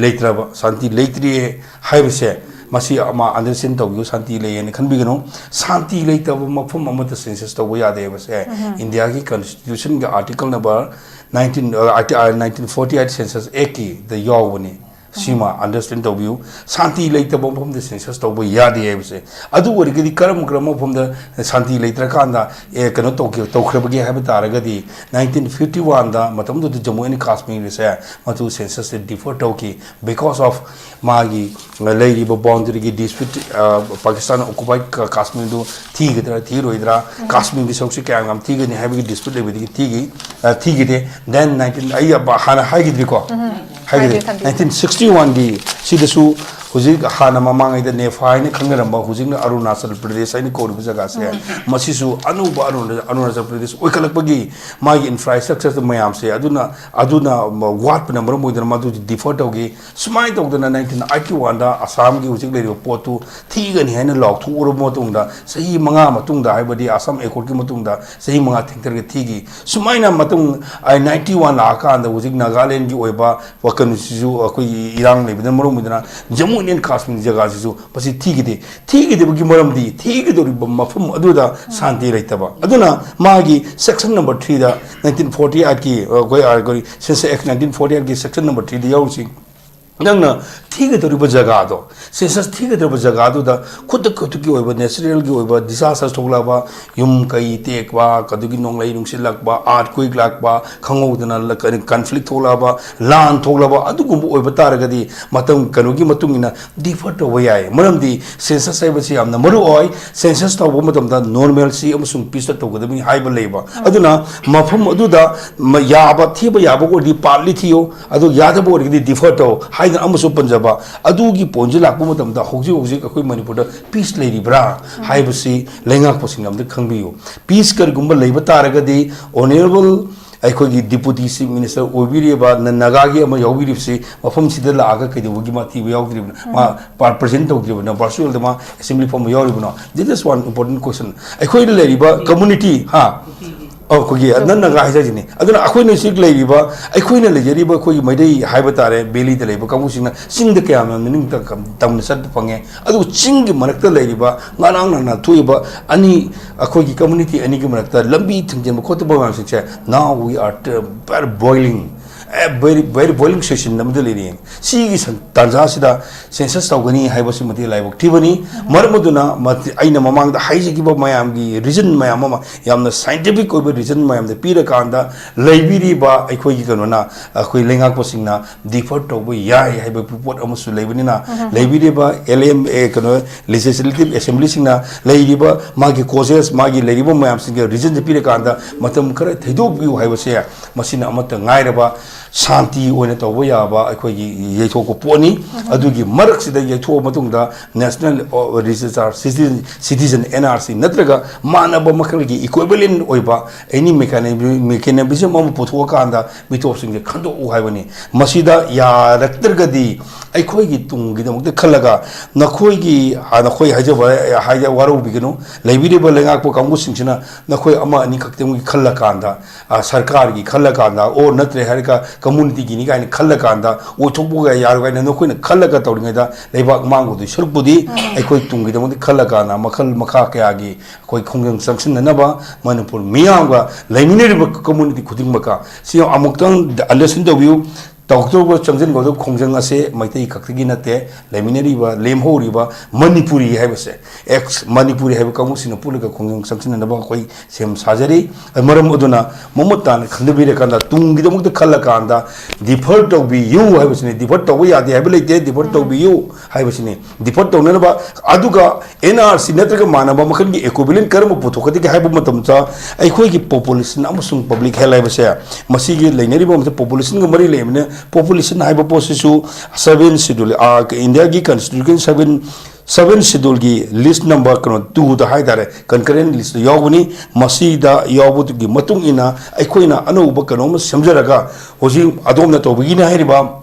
ꯂꯩꯇ꯭ꯔꯤꯌꯦ ꯍꯥꯏꯕꯁꯦ ꯃꯁꯤ ꯑꯃ ꯑꯟꯗꯔꯁꯇꯦꯟ ꯇꯧꯕꯤꯌꯨ ꯁꯥꯟꯇꯤ ꯂꯩꯌꯦꯅ ꯈꯟꯕꯤꯒꯅꯨ ꯁꯥꯟꯇꯤ ꯂꯩꯇꯕ ꯃꯐꯝ ꯑꯃꯗ ꯁꯦꯟꯁꯁ ꯇꯧꯕ ꯌꯥꯗꯦ ꯍꯥꯏꯕꯁꯦ ꯏꯟꯗꯤꯌꯥꯒꯤ ꯀꯟꯁꯇꯤꯇ꯭ꯌꯨꯁꯟꯒꯤ ꯑꯥꯔꯇꯤꯀꯜ ꯅꯝꯕꯔ 1948 ꯁꯦꯟꯁꯁ ꯑꯦꯛꯀꯤꯗ ꯌꯥꯎꯕꯅꯤ ꯁꯤꯃ ꯑꯟꯗꯔꯁꯇꯦꯟ ꯇꯧꯕꯤꯌꯨ ꯁꯥꯟꯇꯤ ꯂꯩꯇꯕ ꯃꯐꯝꯗ ꯁꯦꯟꯁꯁ ꯇꯧꯕ ꯌꯥꯗꯦ ꯍꯥꯏꯕꯁꯦ ꯑꯗꯨ ꯑꯣꯏꯔꯒꯗꯤ ꯀꯔꯝꯕ ꯃꯐꯝꯗ ꯁꯥꯟꯇꯤ ꯂꯩꯇ꯭ꯔꯀꯥꯟꯗ ꯀꯩꯅꯣ ꯇꯧꯈ꯭ꯔꯕꯒꯦ ꯍꯥꯏꯕ ꯇꯥꯔꯒꯗꯤ 1951ꯗ ꯃꯇꯝꯗꯨꯗ ꯖꯝꯃꯨ ꯑꯦꯟड ꯀꯥꯁꯃꯤꯔꯁꯦ ꯃꯗꯨ ꯁꯦꯟꯁꯁꯁꯦ ꯗꯤꯐꯔ ꯇꯧꯈꯤ ꯕꯤꯀꯣꯁ ꯑꯣꯐ ꯃꯥꯒꯤ ꯂꯩꯔꯤꯕ ꯕꯥꯎꯟꯗꯔꯤꯒꯤ ꯗꯤꯁꯄ꯭ꯌꯨꯠ ꯄꯥꯀꯤꯁꯇꯥꯟ ꯑꯣꯀꯨꯄꯥꯏꯠ ꯀꯥꯁꯃꯤꯔꯗꯨ ꯊꯤꯒꯗ꯭ꯔꯥ ꯊꯤꯔꯣꯏꯗ꯭ꯔꯥ ꯀꯥꯁꯃꯤꯔꯒꯤ ꯁꯔꯨꯛꯁꯤ ꯀꯌꯥꯝ ꯊꯤꯒꯅꯤ ꯍꯥꯏꯕꯒꯤ ꯗꯤꯁꯄ꯭ꯌꯨꯠ ꯂꯩꯕꯗꯒꯤ ꯊꯤꯈꯤꯗꯦ ꯗꯦꯟ ꯑꯩ ꯍꯥꯟꯅ ꯍꯥꯏꯈꯤꯗ꯭ꯔꯤꯀꯣ 1961ꯒꯤ ꯁꯤꯗꯁꯨ ꯍꯧꯖꯤꯛ ꯍꯥꯟꯅ ꯃꯃꯥꯡꯉꯩꯗ ꯅꯦꯐꯥ ꯍꯥꯏꯅ ꯈꯪꯅꯔꯝꯕ ꯍꯧꯖꯤꯛꯅ ꯑꯔꯨꯅꯥꯆꯜ ꯄ꯭ꯔꯗꯦꯁ ꯍꯥꯏꯅ ꯀꯧꯔꯤꯕ ꯖꯒꯥꯁꯦ ꯃꯁꯤꯁꯨ ꯑꯅꯧꯕ ꯑꯔꯨꯅꯥꯆꯜ ꯄ꯭ꯔꯗꯦꯁ ꯑꯣꯏꯈꯠꯂꯛꯄꯒꯤ ꯃꯥꯒꯤ ꯏꯟꯐ꯭ꯔꯥꯁꯇ꯭ꯔꯛꯆꯔ ꯃꯌꯥꯝꯁꯦ ꯑꯗꯨꯅ ꯋꯥꯠꯄꯅ ꯃꯔꯝ ꯑꯣꯏꯗꯅ ꯃꯗꯨ ꯗꯤꯐꯔ ꯇꯧꯈꯤ ꯁꯨꯃꯥꯏꯅ ꯇꯧꯗꯅ 1981ꯗ ꯑꯁꯥꯝꯒꯤ ꯍꯧꯖꯤक ꯂꯩꯔꯤꯕ ꯄꯣꯠꯇꯨ ꯊꯤꯒꯅꯤ ꯍꯥꯏꯅ ꯂꯥꯎꯊꯣꯛꯎꯔꯕ ꯃꯇꯨꯡꯗ ꯆꯍꯤ 5 ꯃꯇꯨꯡꯗ ꯍꯥꯏꯕꯗꯤ ꯑꯁꯥꯝ ꯑꯦꯀꯣꯔꯗꯀꯤ ꯃꯇꯨꯡꯗ ꯆꯍꯤ 5 ꯊꯦꯡꯊꯔꯒ ꯊꯤꯒꯤ ꯁꯨꯃꯥꯏꯅ ꯃꯇꯨꯡ 91 ꯂꯥꯛꯑꯀꯥꯟꯗ ꯍꯧꯖꯤꯛ ꯅꯥꯒꯥꯂꯦꯟꯒꯤ ꯑꯣꯏꯕ ꯋꯥꯀꯟꯁꯤꯁꯨ ꯑꯩꯈꯣꯏꯒꯤ ꯏꯔꯥꯡ ꯂꯩꯕꯅ ꯃꯔꯝ ꯑꯣꯏꯗꯅ ꯖꯝꯃꯨ ꯑꯦꯟड ꯀꯥꯁꯃꯤर ꯖꯒꯥꯁꯤꯁꯨ ꯃꯁꯤ ꯊꯤꯒꯗꯕꯒꯤ ꯃꯔꯝꯗꯤ ꯊꯤꯒꯗꯧꯔꯤꯕ ꯃꯐꯝ ꯑꯗꯨꯗ ꯁꯥꯟꯇꯤ ꯂꯩꯇꯕ ꯑꯗꯨꯅ ꯃꯥꯒꯤ ꯁꯦꯛꯁꯟ ꯅꯝꯕꯔ 3ꯗ 1948ꯒꯤ ꯑꯩꯈꯣꯏ ꯁꯦꯟꯁꯁ ꯑꯦꯛ 1948ꯒꯤ ꯁꯦꯛꯁꯟ ꯅꯝꯕꯔ 3ꯗ ꯌꯥꯎꯔꯤꯁꯤ ꯅꯪꯅ ꯊꯤꯒꯗꯧꯔꯤꯕ ꯖꯒꯥꯗꯣ ꯁꯦꯟꯁꯁ ꯊꯤꯒꯗꯧꯔꯤꯕ ꯖꯒꯥꯗꯨꯗ ꯈꯨꯗꯛꯀꯤ ꯑꯣꯏꯕ ꯅꯦꯆꯔꯦꯜꯒꯤ ꯑꯣꯏꯕ ꯗꯤꯖꯥꯁꯇꯔ ꯊꯣꯛꯂꯛꯄ ꯌꯨꯝ ꯀꯩ ꯇꯦꯛꯄ ꯑꯗꯨꯒꯤ ꯅꯣꯡꯂꯩ ꯅꯨꯡꯁꯤꯠ ꯂꯥꯛꯄ ꯑꯥꯔꯠꯀ꯭ꯋꯦꯛ ꯂꯥꯛꯄ ꯈꯪꯍꯧꯗꯅ ꯀꯟꯐ꯭ꯂꯤꯛ ꯊꯣꯛꯂꯛꯄ ꯂꯥꯟ ꯊꯣꯛꯂꯛꯄ ꯑꯗꯨꯒꯨꯝꯕ ꯑꯣꯏꯕ ꯇꯥꯔꯒꯗꯤ ꯀꯩꯅꯣꯒꯤ ꯃꯇꯨꯡ ꯏꯟꯅ ꯗꯤꯐꯔ ꯇꯧꯕ ꯌꯥꯏ ꯃꯔꯝꯗꯤ ꯁꯦꯟꯁꯁ ꯍꯥꯏꯕꯁꯤ ꯌꯥꯝꯅ ꯃꯔꯨ ꯑꯣꯏ ꯁꯦꯟꯁꯁ ꯇꯧꯕ ꯃꯇꯝꯗ ꯅꯣꯔꯃꯦꯜꯁꯤ ꯑꯃꯁꯨꯡ ꯄꯤꯁꯇ ꯇꯧꯒꯗꯕꯅꯤ ꯍꯥꯏꯕ ꯂꯩꯕ ꯑꯗꯨꯅ ꯃꯐꯝ ꯑꯗꯨꯗ ꯊꯤꯕ ꯌꯥꯕ ꯑꯣꯏꯔꯗꯤ ꯄꯥꯔꯠꯂꯤ ꯊꯤꯌꯣ ꯑꯗꯨ ꯌꯥꯗꯕ ꯑꯣꯏꯔꯒꯗꯤ ꯗꯤꯐꯔ ꯇꯧ ꯍꯥꯏꯅ ꯑꯃꯁꯨ ꯄꯟꯖꯕ ꯑꯗꯨꯒꯤ ꯄꯣꯏꯟꯠꯁꯦ ꯂꯥꯛꯄ ꯃꯇꯝꯗ ꯍꯧꯖꯤꯛ ꯑꯩꯈꯣꯏ ꯃꯅꯤꯄꯨꯔꯗ ꯄꯤꯁ ꯂꯩꯔꯤꯕ꯭ꯔꯥ ꯍꯥꯏꯕꯁꯤ ꯂꯩꯉꯥꯛꯄꯁꯤꯡꯅ ꯑꯝꯇ ꯈꯪꯕꯤꯌꯨ ꯄꯤꯁ ꯀꯔꯤꯒꯨꯝꯕ ꯂꯩꯕ ꯇꯥꯔꯒꯗꯤ ꯑꯣꯅꯔꯦꯕꯜ ꯑꯩꯈꯣꯏꯒꯤ ꯗꯤꯄꯨꯇꯤ ꯆꯤꯐ ꯃꯤꯅꯤꯁꯇꯔ ꯑꯣꯏꯕꯤꯔꯤꯕ ꯅꯥꯒꯥꯒꯤ ꯑꯃ ꯌꯥꯎꯕꯤꯔꯤꯕꯁꯤ ꯃꯐꯝꯁꯤꯗ ꯂꯥꯛꯑꯒ ꯀꯩꯗꯧꯕꯒꯤ ꯃꯥ ꯊꯤꯕ ꯌꯥꯎꯗ꯭ꯔꯤꯕꯅꯣ ꯃꯥ ꯄ꯭ꯔꯖꯦꯟꯠ ꯇꯧꯗ꯭ꯔꯤꯕꯅꯣ ꯚꯔꯆꯨꯋꯦꯜꯗ ꯃꯥ ꯑꯦꯁꯦꯝꯕ꯭ꯂꯤ ꯐꯝꯕ ꯌꯥꯎꯔꯤꯕꯅꯣ this is one important question ꯑꯩꯈꯣꯏꯗ ꯂꯩꯔꯤꯕ ꯀꯝꯃꯨꯅꯤꯇꯤ ꯑꯩꯈꯣꯏꯒꯤ ꯅꯪꯅꯒ ꯍꯥꯏꯖꯔꯤꯅꯤ ꯑꯗꯨꯅ ꯑꯩꯈꯣꯏꯅ ꯍꯧꯖꯤꯛ ꯂꯩꯔꯤꯕ ꯑꯩꯈꯣꯏꯅ ꯂꯩꯖꯔꯤꯕ ꯑꯩꯈꯣꯏꯒꯤ ꯃꯩꯇꯩ ꯍꯥꯏꯕ ꯇꯥꯔꯦ ꯕꯦꯂꯤꯗ ꯂꯩꯕ ꯀꯥꯡꯕꯨꯁꯤꯡꯅ ꯆꯤꯡꯗ ꯀꯌꯥꯝ ꯃꯅꯤꯡ ꯇꯝꯅ ꯆꯠꯄ ꯐꯪꯉꯦ ꯑꯗꯨꯒ ꯆꯤꯡꯒꯤ ꯃꯔꯛꯇ ꯂꯩꯔꯤꯕ ꯉꯔꯥꯡ ꯊꯣꯛꯏꯕ ꯑꯩꯈꯣꯏꯒꯤ ꯀꯝꯃꯨꯅꯤꯇꯤ ꯑꯅꯤꯒꯤ ꯃꯔꯛꯇ ꯂꯝꯕꯤ ꯊꯤꯡꯖꯤꯟꯕ ꯈꯣꯠꯇꯕ ꯃꯌꯥꯝꯁꯤꯡꯁꯦ now we are boiling very boiling session namda leni si gi tanza sida census tawgani haibasi mati laibok thibani marmuduna mati aina mamang da haiji gi ba mayam gi reason mayam ma yamna scientific ko reason mayam da pira kanda laibiri ba aikoi gi kanona akoi lengak posingna defer to bo yai haiba report amusu laibani na laibiri ba LM kano legislative assembly singna laiba magi causes magi laiba mayam singa reason da pira kanda matam khara thaido bi haibase masina amata ngairaba shanti oina tawba yaba akhoi yeithoko poni adugi marak sida yeitho matungda national register citizen NRC natraga manaba makalgi equivalent oiba any mechanism am putho kanda mitop sing khando u haibani masida ya raktergadi akhoi gi tungi damukte khalaga nakhoi gi nakhoi haja waru bigino laibiriba lengak po kangu singchina nakhoi ama ani khaktem gi khalla kanda sarkar gi khalla kanda o natre harika community gi ni gaini khalla kanda o thokbu ga yar ga no khoi na khalla ka tawringa da leibak mangu du surpudi akhoi tungi damukte khalla kana makhal makha kya gi akhoi khongjang sangsin na ba manipur miyam ga laimine community khuding maka si amuktang allesson do view Doctor Changjan Godo Kongjang Ase, Maiti Kakigina, Laminariba, Lemhoriba, Manipuri Habase, ex Manipuri have Kamus in a Pulika Kongjang Sanction and the Bakoi, same surgery, and Maramuduna, Momotan, Kandabirikanda, Tungidam the Kalakanda, deport of be you, I was in a deport of we are the ability, deport of be you, I was in a deport of Nanaba, Aduga, NRC, Netrika Manaba, Makandi, equivalent Karma Putokatic Habumatamta, I quake population, Amusung public hell I was here, Masigi, Laneriba, the population of Marie population hypoposisu 7 schedule India gi constitution 7 schedule gi list number 2 da haidare concurrent list yawuni masida yawbutu gi matung ina aikoina anuba kanoma samjaraga hoji adomna tobigi na hiriba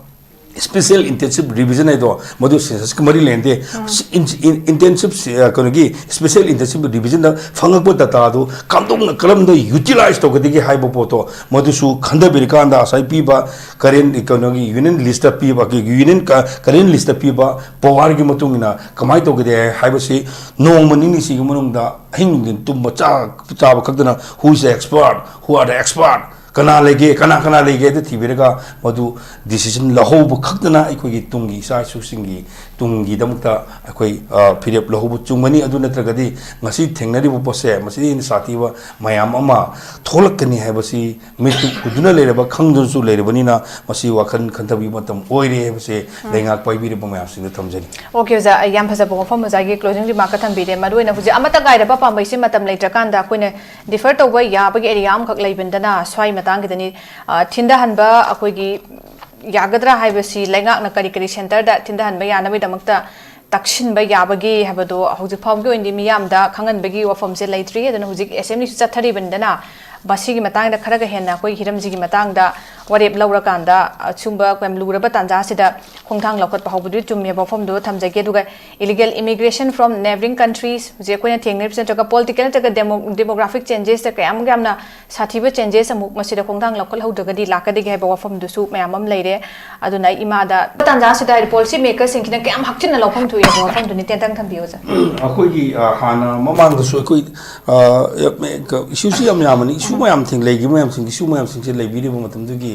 special intensive revision है तो मधु census के मरी लेंदे intensive करोगी special intensive revision दा फंगक पर तता दो काम तो न कलम दो utilize तो कदी के हाई बपो तो मधु सु खंडा बिरकान दा साई पी बा current करोगी union list पी बा के union का current list पी बा पवार की मतुंग ना कमाई तो कदी हाई बसे नो मनी निसी के मनुंग दा हिंग दिन तुम बच्चा बच्चा बकदना who is the expert who are the expert kana lege the thibirega madu decision lahobu khakdana aikoi tungi sa susingi tungi damukta akoi phirep lahobu chungmani adu natragadi ngasi thengnari bu pose masi in satiwa mayam ama tholakani habasi mitu kuduna lereba khangdu su lerebani na masi wakhan khantabi matam oire habase lengak paibire mayam sing thamjani okay za yam phasa bo form za gi closing remark thambi de madu na huji amata gaira ba pambai se matam leitakanda koine defer to ba ya ba gi area am khak leibendana swai matang gidani thinda hanba akoigi yagadra haibasi lengak na kari center da thinda hanba yana bi damakta takshin ba yabagi habado hoji phom go indi miyam da khangan bagi wafam se leitri adana hoji assembly su chathari bandana basi gi matang da kharaga henna koi hiram ji gi matang da warep laura kanda chumba kwem luraba tanja sida khongthang lokot pa hobudu chumye bofam do thamjage duga illegal immigration from neighboring countries je koina thengne present ka political ta demographic changes ta kayam gamna sathiba changes amuk masida khongthang lokol hodaga di lakadi ge bofam du su mayamam leire aduna ima da tanja sida policy maker singkina kayam hakchina lofam thu ye bofam du ni tentang thambiyo ja akoi gi hana mamang da su koi issue si amyamani issue mayam thing legi mayam sing issue mayam sing se lebi de matam du gi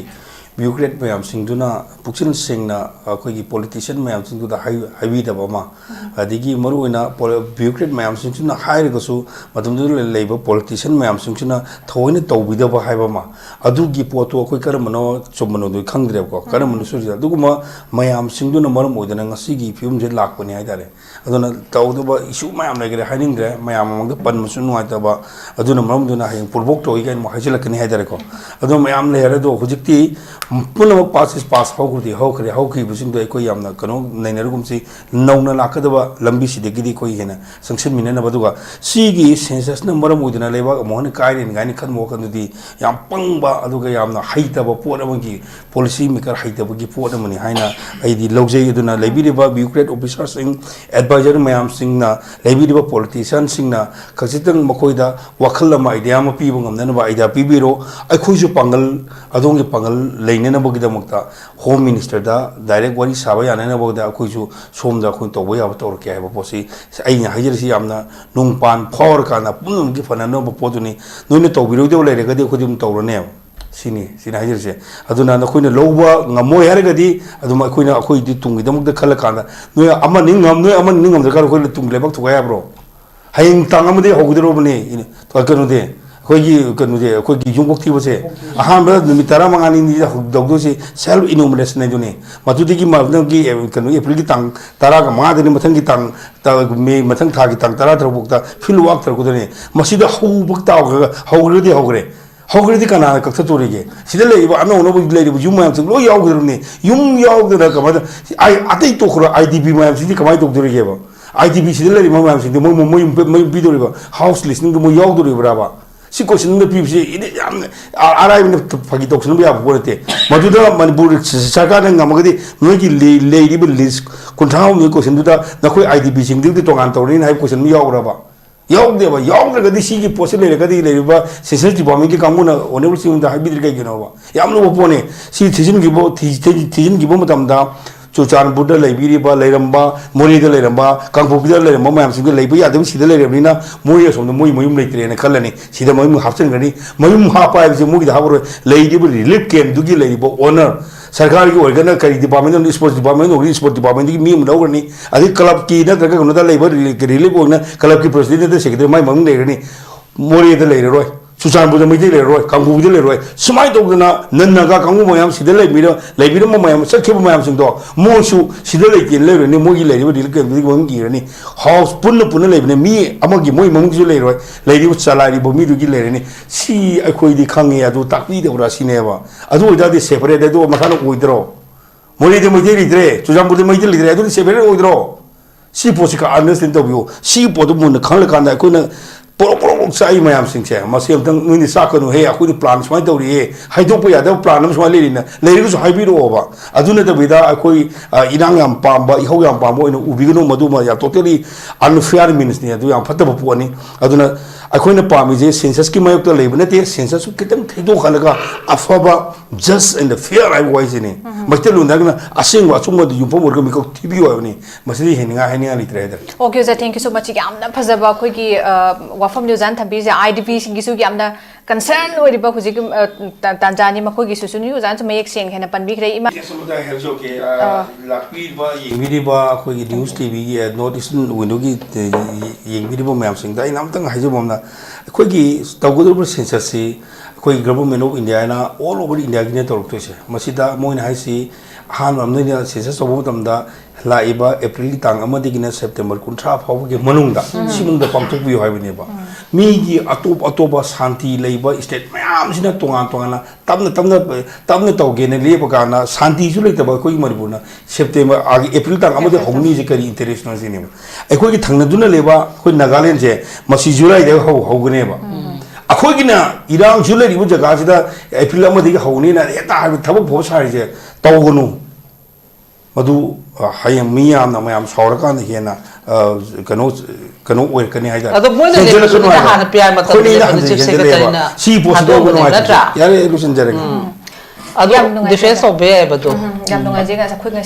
bureaucrat mayam singduna puksin singna akoigi politician mayam singduda highway da bama adigi maruina bureaucrat mayam singduna hire gasu matumdu leiba politician mayam singduna thoina tawbida ba haibama adugi poto akoi karamano chomano du khangdre ko karamano surja duguma mayam singduna maram oidana ngasigi film je lakpani haidare aduna tawdu ba issue mayam legre hainingre mayam amang pan musu nuaita ba aduna maram duna haing purbok to igen mo hajilakani haidare ko adu mayam lehare do hujikti Punama passes pass Hokri, Busing the Ekoyam, Kano, Nainarumsi, Nona Lakadaba, Lambishi, the Gidi Koyena, Sanction Minana Baduga, Sigi, census number of Mudina Leva, Monakai, and Ganikan walk under the Yampanga, Adugayam, height of a Portamangi, policy maker height of a Portamani, Haina, Id Loze, Duna, Labidiba, Bucret officer sing, advisor Mayam Singna, Labidiba politician Singna, Kasitan Makoida, Wakalama, Idiama people, Nanaba, Ida Pibiro, Akuju Pangal, Adongi Pangal, Lane Bogidamukta, Home Minister da, direct Wari Savaya and Aboda Akuju, Som da Kunto, way of Torque, Posi, Aina Hajasi Amna, Nungpan, Power Kana, Punum Gifana, no Potuni, no need to be really could him to Reneo. sini hajirse aduna na khoina lowa ngamoi haragadi aduma khoina khoi di tungi damuk da khala kana no ama ningam no ama ningam da kar khoi tungi lebak thuga ya bro haying tangam de hogdro bne to kanu de khoi kanu de khoi gi jungok thi bose aham ba nimitara mangani ni dogdo se self enumeration ne jone matudi gi mabna gi kanu april gi tang tara ga ma de ni mathang gi tang ta me mathang tha gi tang tara throbuk ta fil wak thar kudane masida hu bak ta hogre de hogre hogre kana ka thorige sida le ba ano no le yum ma lo yaw gurne yum yaw gura ka ma ai atai to khura idp ma sidi kamai to durige ba idp sida le ma sidi mo bidori ba house listening mo yaw dori bra ba si question the people ide yam arrive in phagi to sunu ya borete maduda manipur sarkar na ngamagadi noi ki lady list kunthau mi question da na khoi idp sing di tongan tawrin hai question mi yaw bra ba yaw de ba yaw de gadi si ki post le gadi le ba census department ki kamuna honorable sing da habi dir ga no ba yam lo pone si thijin gi bo matam da Chuchan Buddha Libiri ba Leramba, Mori the Leramba, Kampuda Leramba, Mamsi Libya, the Sida Lerina, Moria from the Moyum Lake and Kalani, Sida Moyum Hapsen Gani, Moyum Hapa is a movie, however, Lady Lip came to give Lady honor. Sarkari organa kari department sports department or sport department ki meme no ni adi club ki na daga kunada labor relief na club ki president the secretary mai mang le ni Mori the le roi Susan Buddha mai le roi Kampu le roi smai to na nanna ga kangu mayam sida le miro mayam sakhe mayam sing do mo su sida le kin le ni mo gi le ri ke bi wang gi ni house pun le ni mi amagi moi mang gi le roi le ri salary bo mi du gi le ni si akoi di khangi adu takpi de ura sineba adu da di separate do makano oidro Mori de mo ri dre Susan Buddha mai le dre adu separate oidro si posika understand to bio si podo mun khang le kan da ko na Poro sai mayam sing che masem tang ni sakanu he akuni plan smai dori he haidok pa yada plan am smai le ri so haibi ro ba aduna da bida akoi irang yam pamba ihau yam pambo ino ubigno madu ma ya totally unfair means ni adu yam phatta bu ani aduna akoina pami je census ki mayok to lebna te census kitang thaido khalaga afaba just and the fair I voice ni makte lu nagna asing wa chungma du yumpo mor mi ko tv wa ni masli heninga litre da okay sir thank you so much yamna phajaba khoi ki wafam new thabi je idp sing gi su yamna concern oi riba khuji tanjani ma khoi gi su new zan mayek seng hena panbi khre ima samudai helso ke lakpi ba yengiri ba khoi gi news tv gi notice window gi yengiri ba mayam sing dai nam tang haijo bomna khoi gi tawgudur census si khoi government of India na all over India gi ne torok to se masida moin haisi han ram ne census obo tamda laiba April tang amadi gi na September kuntra phaw gi manungda simung da pamthok bi hoy bane ba mi gi atop shanti leiba state mayam sina tonga tamna tawge ne le ba na shanti su leita ba koi manipur na September agi April tang amadi hongni je kari international sini ai koi gi thangna duna leba koi Nagaland je masi July de hogne ba akhoi gi na irang July ri bu jaga sida April amadi gi hogni na eta thabak pho sari je tawgonu madu hayam miyam na mayam sauraka na hena kano oil kani haida ado moina le so na hana pya ma ta chief secretary na si post do no ya yare lu senjare ado defense of be ba do yam ngai je ga sa khoi